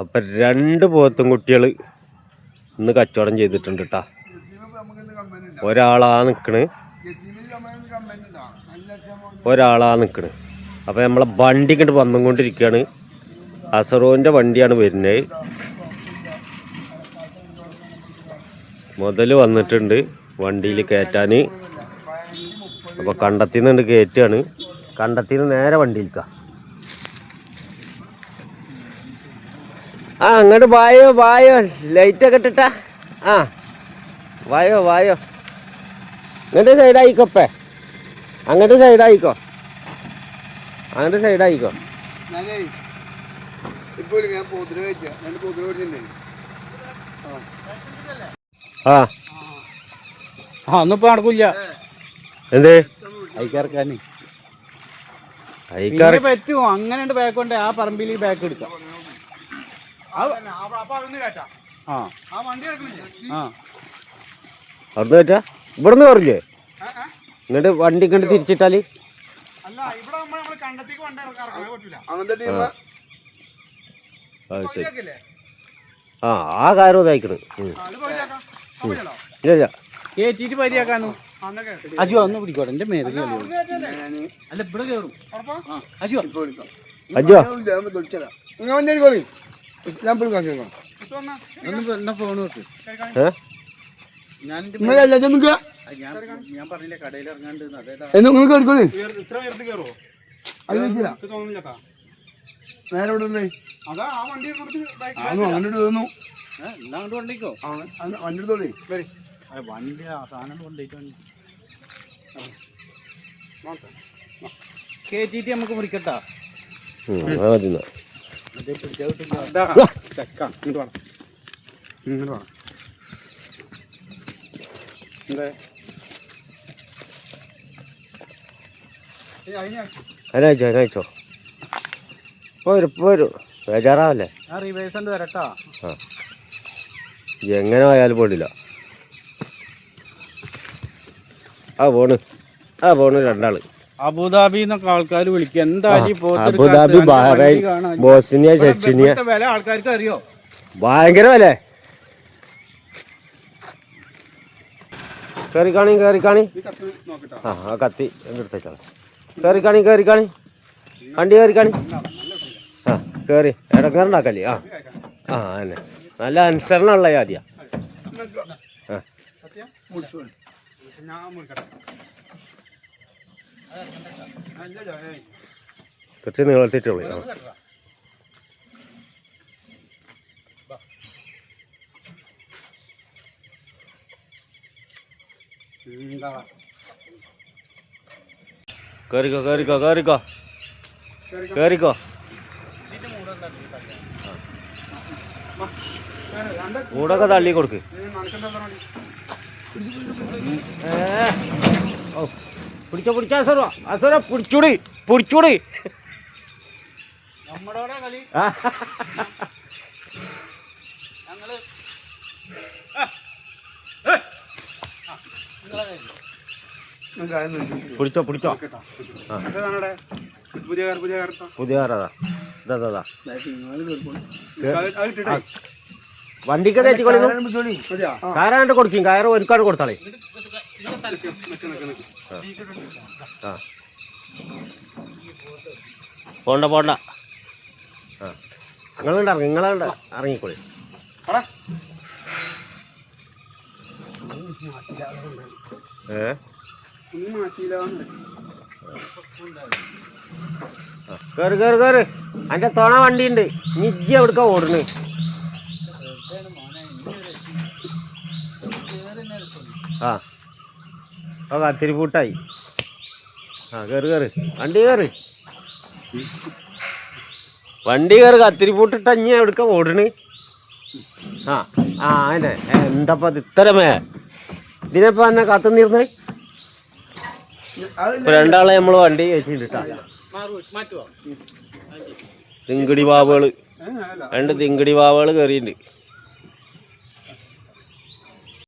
അപ്പം 2 പോത്തും കുട്ടികൾ ഇന്ന് കച്ചവടം ചെയ്തിട്ടുണ്ട് കേട്ടോ. ഒരാളാ നിൽക്കണ്, അപ്പം നമ്മളെ വണ്ടി ഇങ്ങോട്ട് വന്നുകൊണ്ടിരിക്കുകയാണ്. അസറോൻ്റെ വണ്ടിയാണ് വരുന്നത്. മുതൽ വന്നിട്ടുണ്ട് വണ്ടിയിൽ കയറ്റാൻ. അപ്പോൾ കണ്ടത്തിന്നുണ്ട് കയറ്റാണ്. കണ്ടത്തിന്ന് നേരെ വണ്ടിയിൽക്കാം. ആ അങ്ങോട്ട് വായോ ലൈറ്റൊക്കെ ഇട്ടിട്ടാ. ആ വായോ ഇങ്ങോട്ട് സൈഡായിക്കോപ്പേ. അങ്ങോട്ട് സൈഡായിക്കോ. ആ ഒന്നിപ്പോ നടക്കൂല. എന്തേ പറ്റുമോ? അങ്ങനെ ബാക്ക് കൊണ്ട് ആ പറമ്പിൽ ബാക്ക് എടുക്കാം. അവിടുന്ന് പറ്റാ? ഇവിടുന്ന് പറഞ്ഞേ ഇങ്ങോട്ട് വണ്ടി ഇങ്ങോട്ട് തിരിച്ചിട്ടാല് ശരി. ആ കാര്യം ഇതായിക്കണ്. ഇല്ല കേറ്റിട്ട് പരിയാക്കാനോ. അജു ഒന്ന് പിടിക്കോട്ടെ. എന്റെ മേഖല അല്ല ഇവിടെ കയറും. അജു ഫോൺ വെക്ക്. ഞാൻ പറഞ്ഞില്ലേ കടയിൽ ഇറങ്ങാണ്ട്. വണ്ടിക്കോ വണ്ടി സാധനം കൊണ്ടിട്ട് കേറ്റിട്ട് നമുക്ക് മുറിക്കട്ടാ. അതിനയച്ചോ പോരും ബേജാറാവല്ലേ. റിവേഴ്സ് വരട്ടാ. എങ്ങനെ പോയാലും പോടില്ല. ആ പോണ് 2 ആള്. അബുദാബി എന്നൊക്കെ ആൾക്കാർ വിളിക്കുക. എന്തായാലും അബുദാബി, ബഹ്റൈൻ, ബോസ്നിയ, ചെച്ചിനിയ വില ആൾക്കാർക്ക് അറിയോ? ഭയങ്കര വില. കേറിക്കാണി. ആ കത്തി എന്തെടുത്തേക്കാണ്. കേറിക്കാണി വണ്ടി കേറിക്കാണി. ആ കേറി ഇടങ്ങേറുണ്ടാക്കല്ലേ. ആ തന്നെ നല്ല അനുസരണമുള്ള ജാതിയാ. കുറച്ച് നീളത്തിട്ടുള്ളൂ. കേറിക്കോ. കൂടൊക്കെ തള്ളി കൊടുക്ക്. പിടിച്ചോ അസുര പിടിച്ചൂടി. പിടിച്ചോ പുതിയ കാറതാ. വണ്ടിക്ക് കയറ്റിക്കൊള്ളി. കയറാണ്ട് കൊടുക്കും. കയറ് ഒരുക്കാട് കൊടുത്താളേ. പോണ്ട ആ നിങ്ങളുണ്ട് ഇറങ്ങിക്കോളി. കേറ് അതിന്റെ തോണ വണ്ടിയുണ്ട്. നിജ്ജ എവിടുക്ക ഓടുന്നു. ആ കത്തിരി പൂട്ടായി. കേറ് വണ്ടി കേറ് കത്തിരി പൂട്ടിട്ട ഇഞ്ഞ എവിടുക്ക ഓടണ്. അതിനെ എന്താപ്പ ഇത്തരമേ ഇതിനെപ്പ എന്നെ കത്തുന്നിരുന്നേ. 2 ആളെ നമ്മള് വണ്ടി കയറ്റിട്ടാ. തിങ്കടി ബാബുകള് 2 തിങ്കടി ബാബുകള് കയറിയിട്ടുണ്ട്.